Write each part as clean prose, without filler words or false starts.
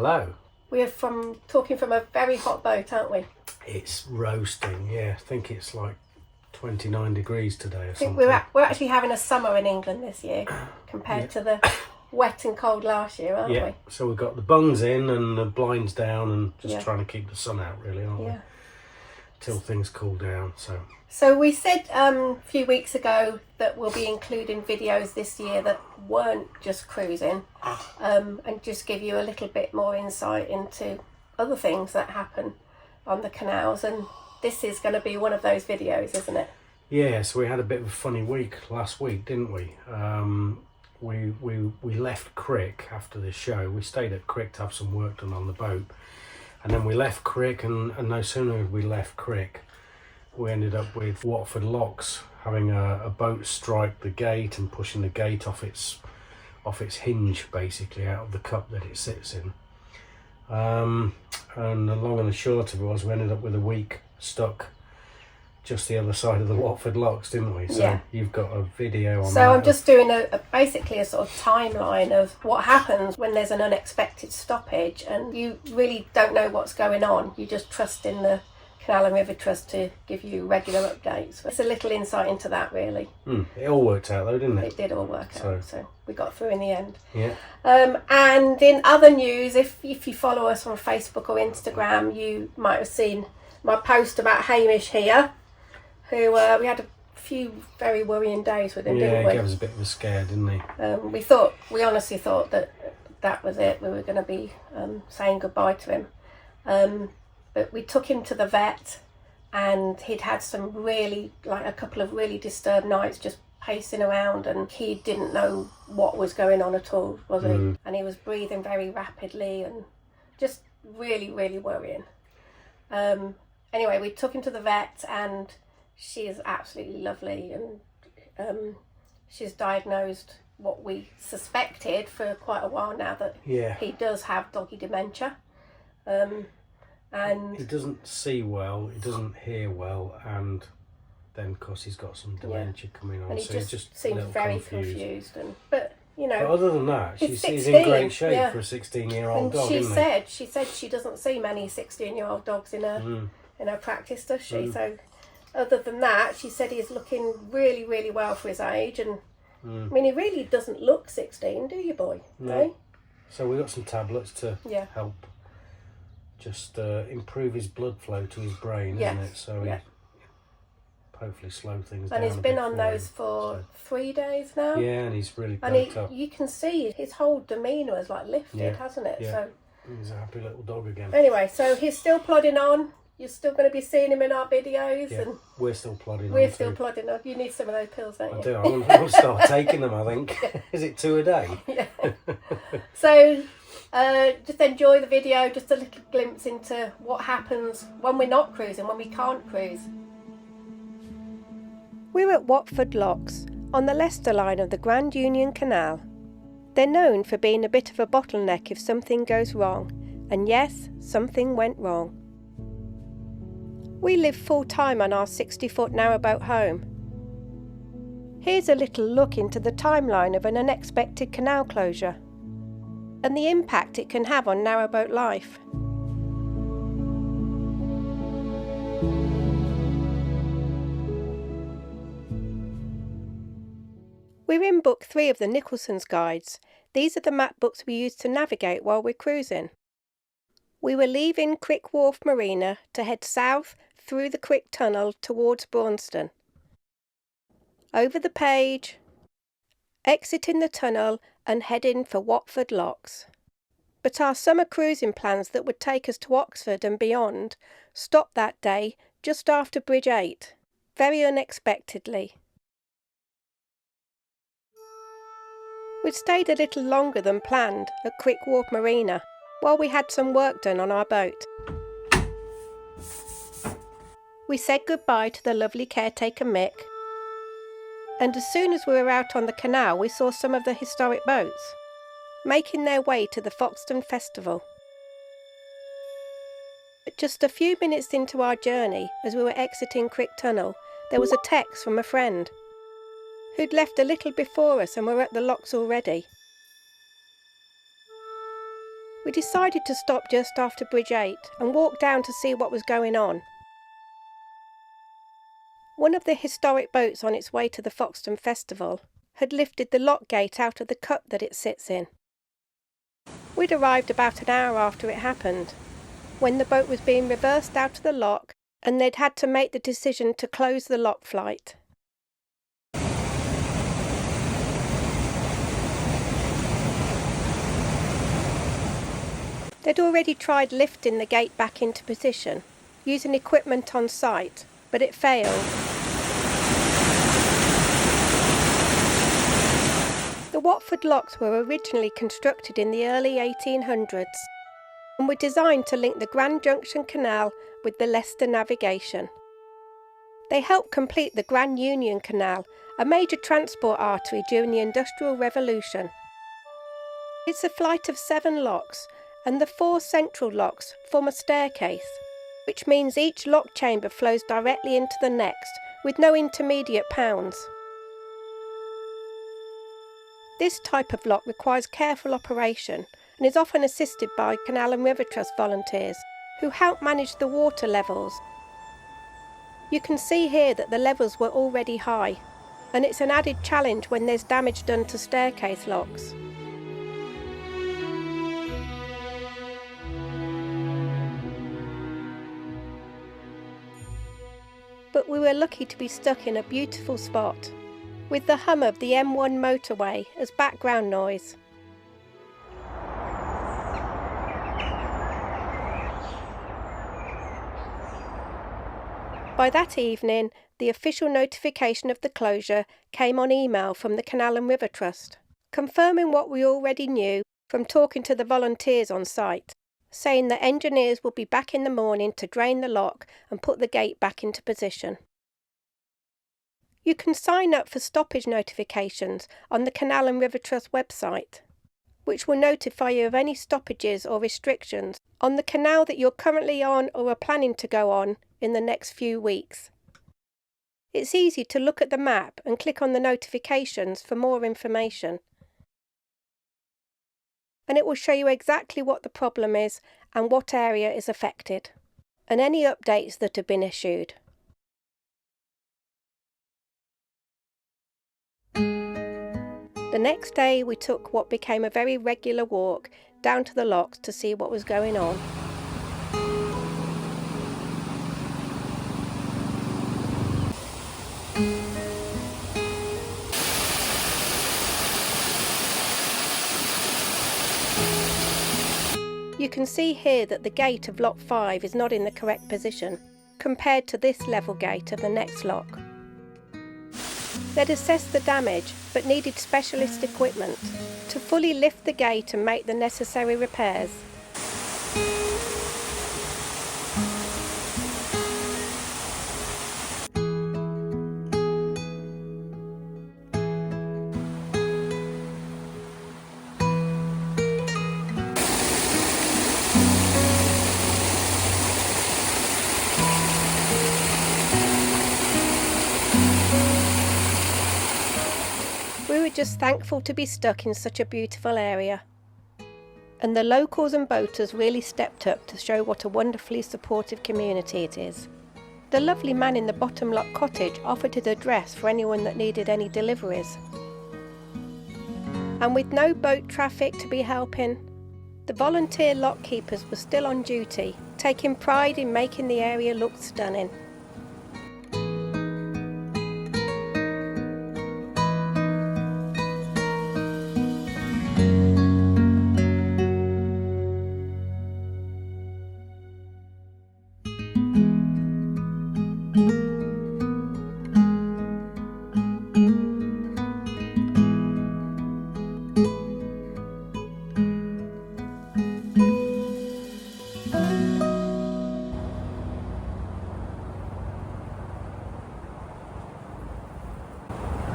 Hello. We're talking from a very hot boat, aren't we? It's roasting, yeah. I think it's like 29 degrees today or I think something. we're actually having a summer in England this year compared to the wet and cold last year, aren't we? So we've got the bungs in and the blinds down and just trying to keep the sun out, really, aren't we? Till things cool down. So we said a few weeks ago that we'll be including videos this year that weren't just cruising, and just give you a little bit more insight into other things that happen on the canals, and this is going to be one of those videos, isn't it? Yeah, so we had a bit of a funny week last week, didn't we? We left Crick after the show. We stayed at Crick to have some work done on the boat, and then we left Crick, and no sooner had we left Crick, we ended up with Watford Locks having a boat strike the gate and pushing the gate off its hinge, basically, out of the cup that it sits in. And the long and the short of it was we ended up with a week stuck just the other side of the Watford Locks, didn't we? So you've got a video on that. So I'm just doing basically a sort of timeline of what happens when there's an unexpected stoppage and you really don't know what's going on. You just trust in the Canal and River Trust to give you regular updates. It's a little insight into that, really. It all worked out though, didn't it? It did all work out, so we got through in the end. Yeah. And in other news, if you follow us on Facebook or Instagram, you might have seen my post about Hamish here, who we had a few very worrying days with him, didn't we? Yeah, he gave us a bit of a scare, didn't he? We honestly thought that was it. We were going to be saying goodbye to him. But we took him to the vet, and he'd had a couple of really disturbed nights just pacing around, and he didn't know what was going on at all, was he? And he was breathing very rapidly and just really, really worrying. Anyway, we took him to the vet, and she is absolutely lovely, and she's diagnosed what we suspected for quite a while now, that he does have doggy dementia. And he doesn't see well, he doesn't hear well, and then of course he's got some dementia coming on, and he so just he's just seems very confused. But other than that, she's in great shape for a 16-year-old dog. She said she doesn't see many 16-year-old dogs in her practice, does she? So other than that, she said he's looking really, really well for his age, and I mean, he really doesn't look 16, do you, boy? No. So we got some tablets to help just improve his blood flow to his brain, isn't it? So he hopefully slow things down. And he's been on those for 3 days now. Yeah, and he's really perked up. You can see his whole demeanour has lifted, hasn't it? Yeah. So he's a happy little dog again. Anyway, so he's still plodding on. You're still going to be seeing him in our videos, and we're still plodding on. We're still plodding on. You need some of those pills, don't you? I do. I'll start taking them, I think. Is it 2 a day? Yeah. So just enjoy the video, just a little glimpse into what happens when we're not cruising, when we can't cruise. We're at Watford Locks, on the Leicester line of the Grand Union Canal. They're known for being a bit of a bottleneck if something goes wrong, and yes, something went wrong. We live full-time on our 60-foot narrowboat home. Here's a little look into the timeline of an unexpected canal closure and the impact it can have on narrowboat life. We're in book 3 of the Nicholson's guides. These are the map books we use to navigate while we're cruising. We were leaving Crick Wharf Marina to head south through the Crick Tunnel towards Braunston. Over the page, exiting the tunnel and heading for Watford Locks. But our summer cruising plans that would take us to Oxford and beyond stopped that day just after Bridge 8, very unexpectedly. We'd stayed a little longer than planned at Crick Wharf Marina while we had some work done on our boat. We said goodbye to the lovely caretaker Mick, and as soon as we were out on the canal we saw some of the historic boats making their way to the Foxton Festival. But just a few minutes into our journey, as we were exiting Crick Tunnel, there was a text from a friend who'd left a little before us and were at the locks already. We decided to stop just after Bridge 8 and walk down to see what was going on. One of the historic boats on its way to the Foxton Festival had lifted the lock gate out of the cup that it sits in. We'd arrived about an hour after it happened, when the boat was being reversed out of the lock and they'd had to make the decision to close the lock flight. They'd already tried lifting the gate back into position, using equipment on site, but it failed. The Watford Locks were originally constructed in the early 1800s and were designed to link the Grand Junction Canal with the Leicester navigation. They helped complete the Grand Union Canal, a major transport artery during the Industrial Revolution. It's a flight of 7 locks, and the 4 central locks form a staircase, which means each lock chamber flows directly into the next, with no intermediate pounds. This type of lock requires careful operation and is often assisted by Canal and River Trust volunteers, who help manage the water levels. You can see here that the levels were already high, and it's an added challenge when there's damage done to staircase locks. But we were lucky to be stuck in a beautiful spot, with the hum of the M1 motorway as background noise. By that evening, the official notification of the closure came on email from the Canal and River Trust, confirming what we already knew from talking to the volunteers on site, saying that engineers will be back in the morning to drain the lock and put the gate back into position. You can sign up for stoppage notifications on the Canal and River Trust website, which will notify you of any stoppages or restrictions on the canal that you're currently on or are planning to go on in the next few weeks. It's easy to look at the map and click on the notifications for more information. And it will show you exactly what the problem is and what area is affected, and any updates that have been issued. The next day we took what became a very regular walk down to the locks to see what was going on. You can see here that the gate of lock 5 is not in the correct position compared to this level gate of the next lock. They'd assessed the damage but needed specialist equipment to fully lift the gate and make the necessary repairs. We were just thankful to be stuck in such a beautiful area. And the locals and boaters really stepped up to show what a wonderfully supportive community it is. The lovely man in the bottom lock cottage offered his address for anyone that needed any deliveries. And with no boat traffic to be helping, the volunteer lock keepers were still on duty, taking pride in making the area look stunning.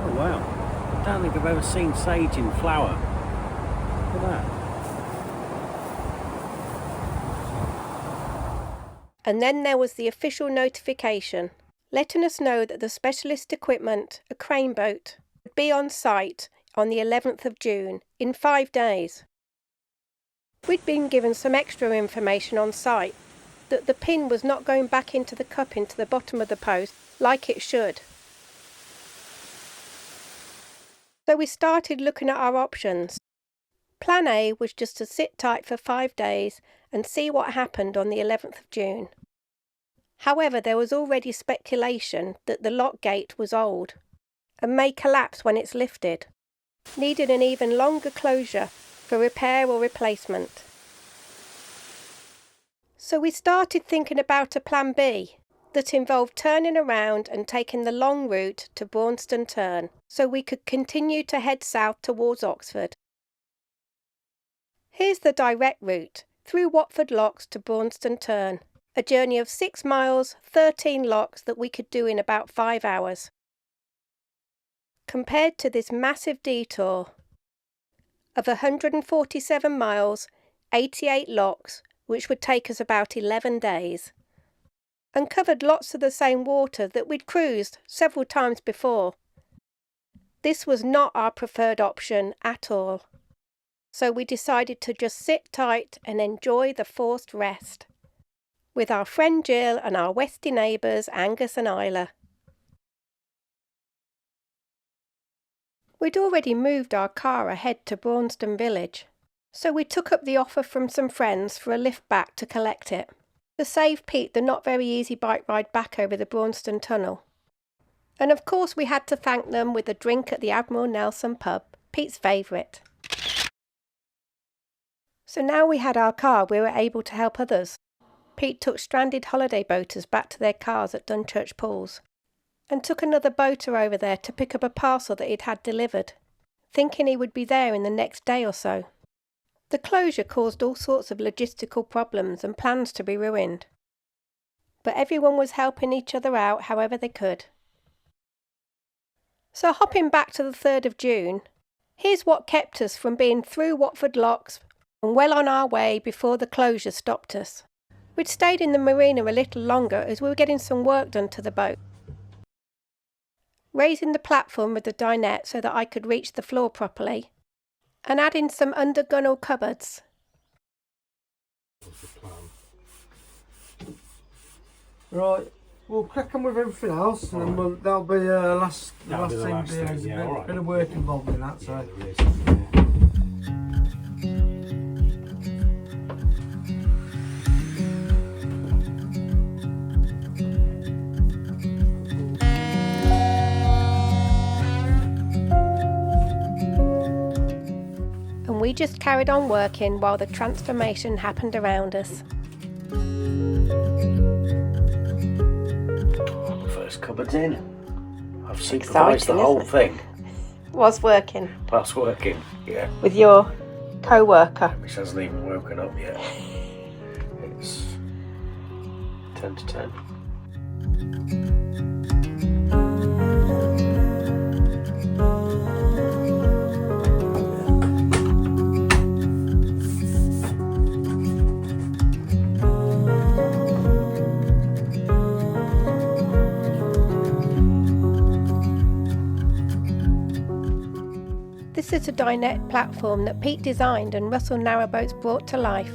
Oh wow, I don't think I've ever seen sage in flower. Look at that. And then there was the official notification, letting us know that the specialist equipment, a crane boat, would be on site on the 11th of June, in 5 days. We'd been given some extra information on site, that the pin was not going back into the cup into the bottom of the post like it should. So we started looking at our options. Plan A was just to sit tight for 5 days and see what happened on the 11th of June. However, there was already speculation that the lock gate was old and may collapse when it's lifted, needing an even longer closure for repair or replacement. So we started thinking about a plan B that involved turning around and taking the long route to Braunston Turn so we could continue to head south towards Oxford. Here's the direct route through Watford Locks to Braunston Turn, a journey of 6 miles, 13 locks that we could do in about 5 hours. Compared to this massive detour of 147 miles, 88 locks, which would take us about 11 days, and covered lots of the same water that we'd cruised several times before. This was not our preferred option at all, so we decided to just sit tight and enjoy the forced rest with our friend Jill and our Westie neighbours Angus and Isla. We'd already moved our car ahead to Braunston village, so we took up the offer from some friends for a lift back to collect it, to save Pete the not very easy bike ride back over the Braunston Tunnel. And of course we had to thank them with a drink at the Admiral Nelson pub, Pete's favourite. So now we had our car, we were able to help others. Pete took stranded holiday boaters back to their cars at Dunchurch Pools, and took another boater over there to pick up a parcel that he'd had delivered, thinking he would be there in the next day or so. The closure caused all sorts of logistical problems and plans to be ruined, but everyone was helping each other out however they could. So hopping back to the 3rd of June, here's what kept us from being through Watford Locks and well on our way before the closure stopped us. We'd stayed in the marina a little longer as we were getting some work done to the boat, raising the platform with the dinette so that I could reach the floor properly, and adding some under-gunnel cupboards. Right, we'll crack on with everything else, and then that'll be the last thing. There's a bit of work involved in that, so. Yeah, there is. Yeah. We just carried on working while the transformation happened around us. First cupboard's in. I've supervised the whole thing. Was working. That's working, yeah. With your co-worker. Which hasn't even woken up yet. It's 10 to 10. This is a dinette platform that Pete designed and Russell Narrowboats brought to life.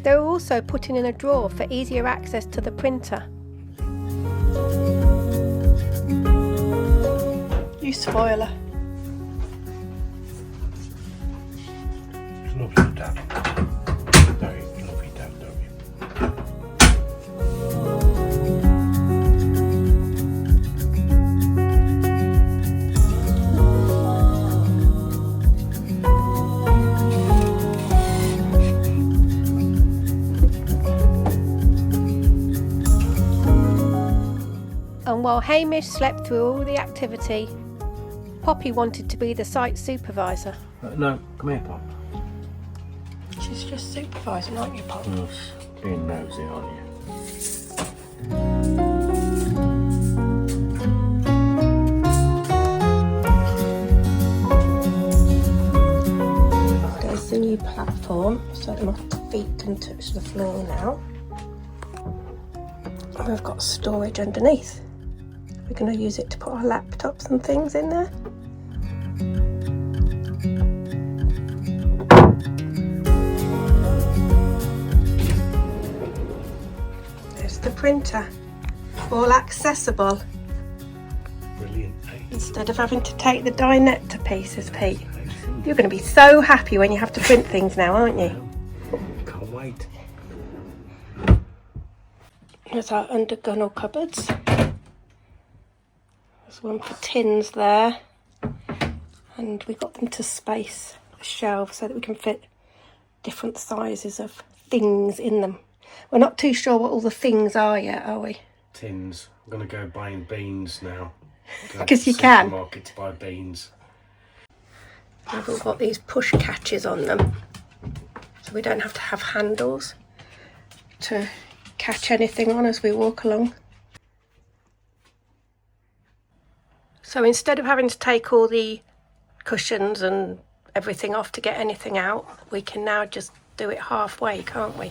They were also putting in a drawer for easier access to the printer. You spoiler. Love you, Dad. Don't you love your dad, don't you? And while Hamish slept through all the activity, Poppy wanted to be the site supervisor. No, come here, Pop. She's just supervising, aren't you, Pop? Yes, being nosy, aren't you? There's the new platform, so my feet can touch the floor now. we've got storage underneath. We're going to use it to put our laptops and things in there. There's the printer, all accessible. Brilliant, eh? Instead of having to take the dinette to pieces, Pete. You're going to be so happy when you have to print things now, aren't you? Can't wait. There's our undergunnel cupboards. There's one for tins there. And we got them to space the shelves so that we can fit different sizes of things in them. We're not too sure what all the things are yet, are we? Tins. I'm going to go buying beans now. Because you can. Supermarket to buy beans. We've all got these push catches on them. So we don't have to have handles to catch anything on as we walk along. So instead of having to take all the cushions and everything off to get anything out, we can now just do it halfway, can't we?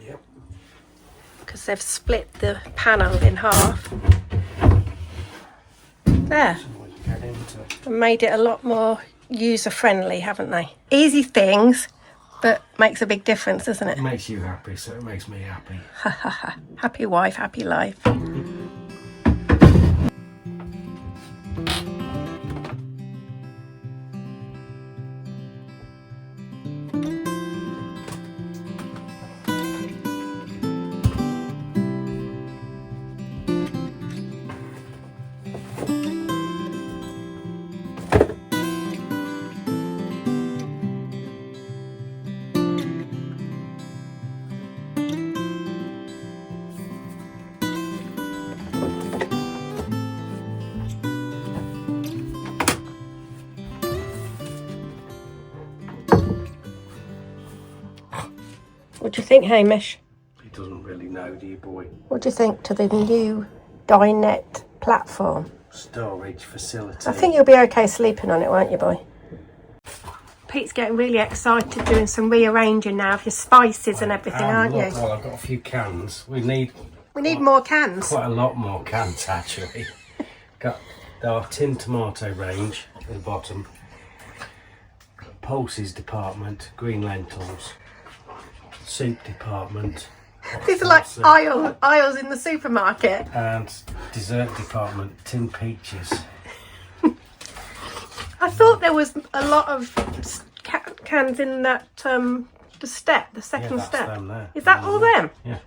Yep. Because they've split the panel in half. There. And made it a lot more user-friendly, haven't they? Easy things, but makes a big difference, doesn't it? It makes you happy, so it makes me happy. Ha ha ha. Happy wife, happy life. What do you think, Hamish? He doesn't really know, do you, boy? What do you think to the new dinette platform? Storage facility. I think you'll be okay sleeping on it, won't you, boy? Pete's getting really excited doing some rearranging now of your spices and everything, aren't you? Well, I've got a few cans. We need more cans. quite a lot more cans, actually. Got our tin tomato range at the bottom. Pulses department, green lentils. Soup department. These are like aisles in the supermarket. And dessert department, tin peaches. I thought there was a lot of cans in that the second that's step. them there. Is that all them? Yeah.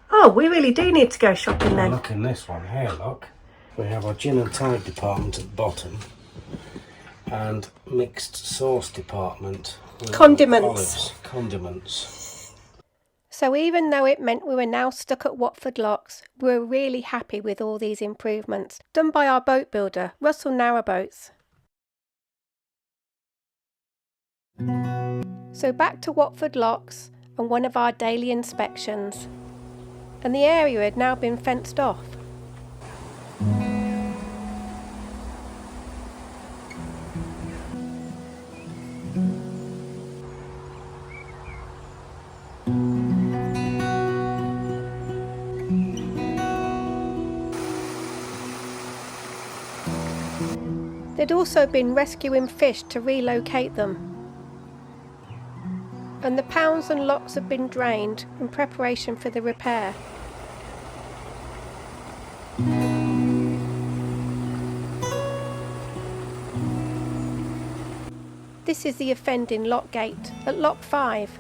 Oh, we really do need to go shopping then. Look in this one here, look. We have our gin and tonic department at the bottom. And mixed sauce department. Condiments. Olives, condiments. So even though it meant we were now stuck at Watford Locks, we were really happy with all these improvements done by our boat builder, Russell Narrowboats. So back to Watford Locks and one of our daily inspections. And the area had now been fenced off. They'd also been rescuing fish to relocate them. And the pounds and locks had been drained in preparation for the repair. This is the offending lock gate at Lock 5.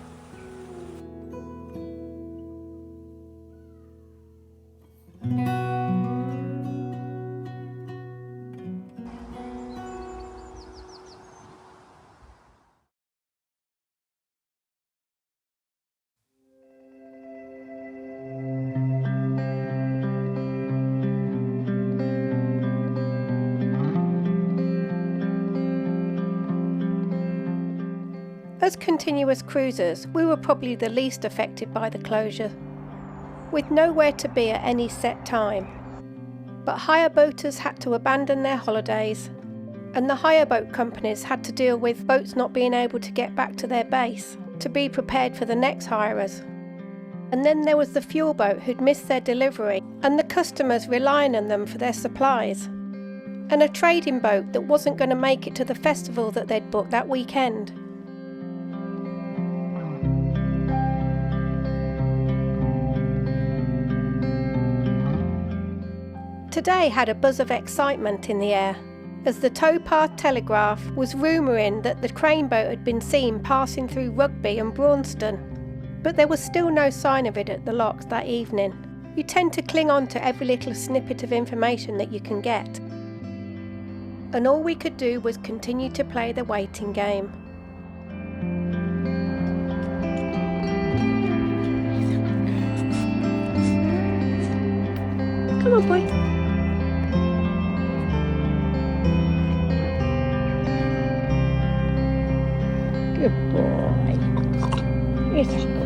As continuous cruisers, we were probably the least affected by the closure, with nowhere to be at any set time. But hire boaters had to abandon their holidays, and the hire boat companies had to deal with boats not being able to get back to their base to be prepared for the next hirers. And then there was the fuel boat who'd missed their delivery and the customers relying on them for their supplies. And a trading boat that wasn't going to make it to the festival that they'd booked that weekend. Today had a buzz of excitement in the air, as the towpath telegraph was rumouring that the crane boat had been seen passing through Rugby and Braunston. But there was still no sign of it at the locks that evening. You tend to cling on to every little snippet of information that you can get. And all we could do was continue to play the waiting game. Come on, boy. Good boy. Yes, good boy.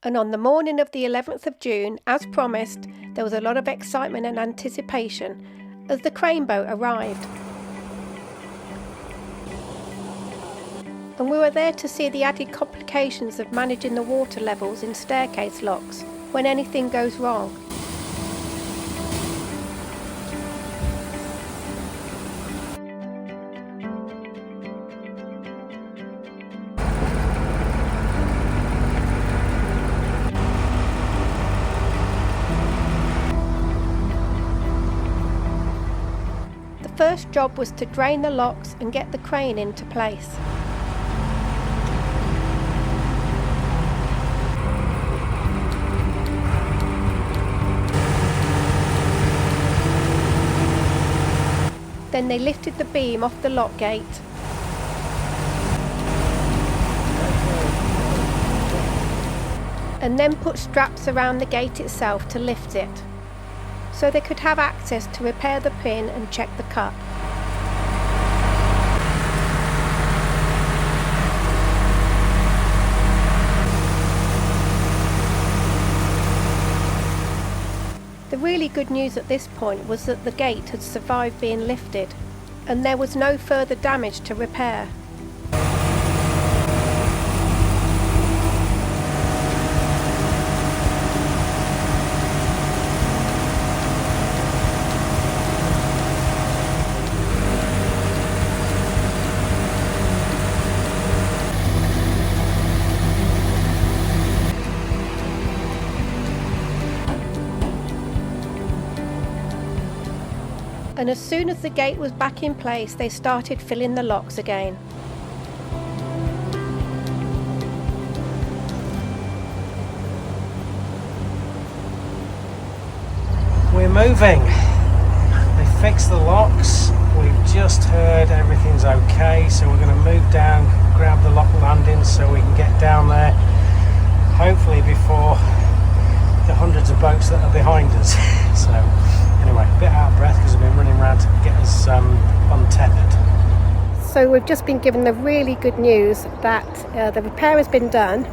And on the morning of the 11th of June, as promised, there was a lot of excitement and anticipation as the crane boat arrived. And we were there to see the added complications of managing the water levels in staircase locks when anything goes wrong. The first job was to drain the locks and get the crane into place. Then they lifted the beam off the lock gate. And then put straps around the gate itself to lift it, so they could have access to repair the pin and check the cut. The really good news at this point was that the gate had survived being lifted, and there was no further damage to repair. And as soon as the gate was back in place, they started filling the locks again. We're moving. They fixed the locks. We've just heard everything's okay, so we're going to move down, grab the lock landing so we can get down there, hopefully before the hundreds of boats that are behind us. So anyway, a bit out of breath because we've been running around to get us untethered. So we've just been given the really good news that the repair has been done,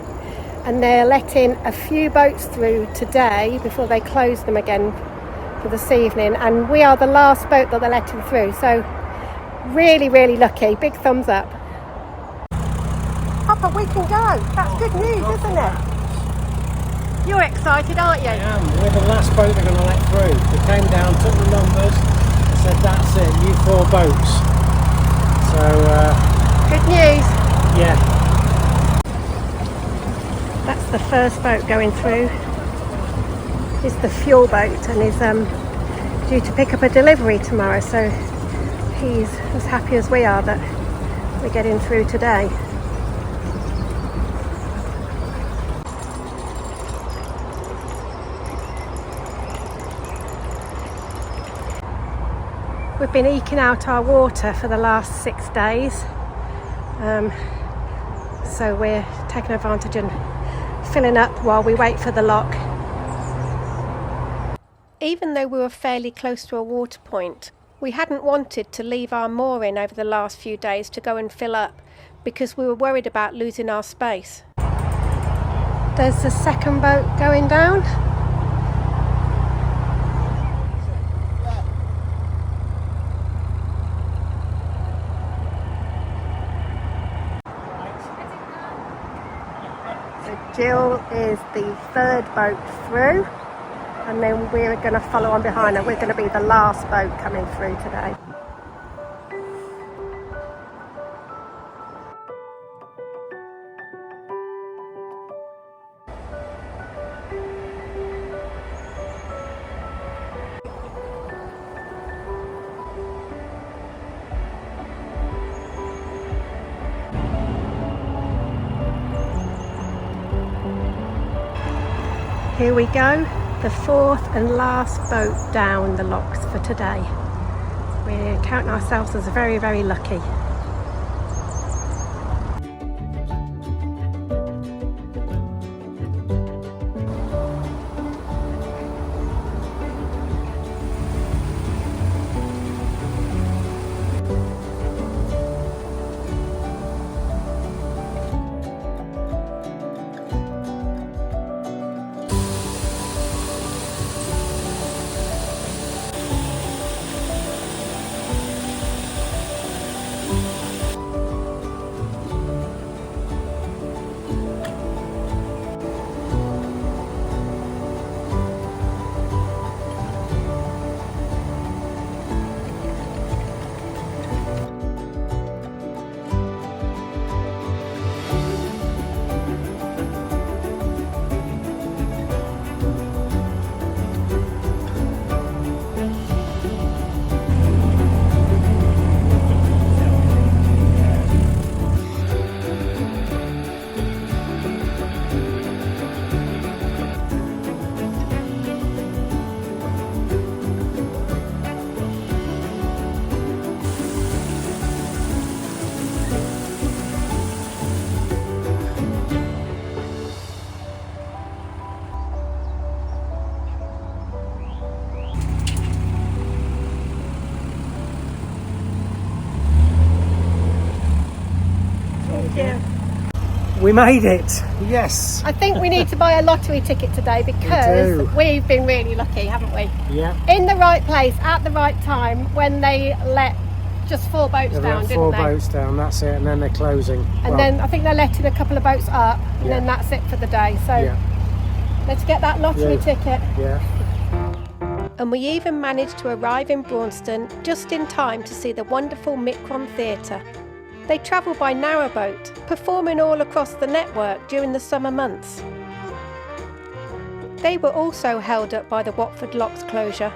and they're letting a few boats through today before they close them again for this evening, and we are the last boat that they're letting through, so really, really lucky. Big thumbs up. Papa, we can go. That's good news, isn't it? You're excited, aren't you? I am. We're the last boat they're going to let through. They came down, took the numbers, said that's it, you 4 boats. So good news. Yeah. That's the first boat going through. It's the fuel boat, and is due to pick up a delivery tomorrow, so he's as happy as we are that we're getting through today. We've been eking out our water for the last 6 days, so we're taking advantage and filling up while we wait for the lock. Even though we were fairly close to a water point, we hadn't wanted to leave our mooring over the last few days to go and fill up because we were worried about losing our space. There's the second boat going down. So Jill is the third boat through, and then we're going to follow on behind her. We're going to be the last boat coming through today. Here we go, the fourth and last boat down the locks for today. We're counting ourselves as very, very lucky. We made it, yes. I think we need to buy a lottery ticket today because we've been really lucky, haven't we? Yeah. In the right place at the right time when they let just 4 boats down, didn't they? 4 boats down, that's it, and then they're closing. And then I think they're letting a couple of boats up, and then that's it for the day. So let's get that lottery ticket. Yeah. And we even managed to arrive in Braunston just in time to see the wonderful Micron Theatre. They travel by narrowboat, performing all across the network during the summer months. They were also held up by the Watford Locks closure,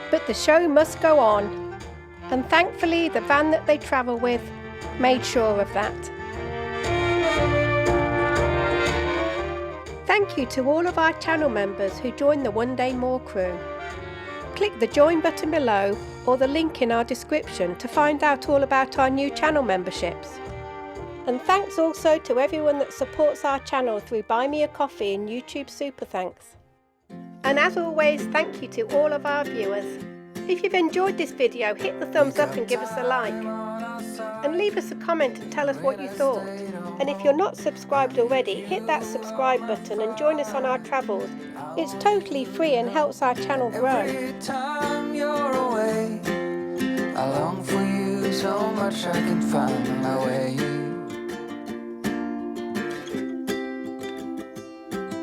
but the show must go on, and thankfully the van that they travel with made sure of that. Thank you to all of our channel members who joined the One Day More crew. Click the join button below or the link in our description to find out all about our new channel memberships. And thanks also to everyone that supports our channel through Buy Me a Coffee and YouTube Super Thanks. And as always, thank you to all of our viewers. If you've enjoyed this video, hit the thumbs up and give us a like. And leave us a comment and tell us what you thought. And if you're not subscribed already, hit that subscribe button and join us on our travels. It's totally free and helps our channel grow. Every time you're away, I long for you so much I can find my way.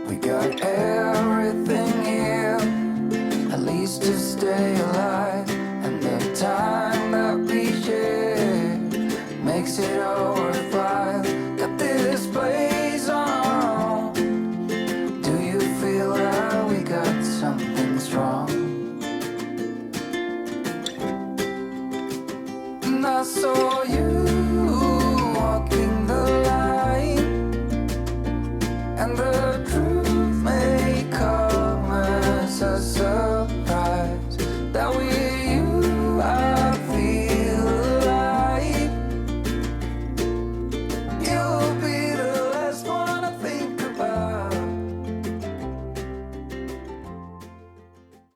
We got everything here, at least to stay alive. And the time that we share makes it all worthwhile. Got this place on our own. Do you feel that we got something strong? And I saw you walking the line, and the truth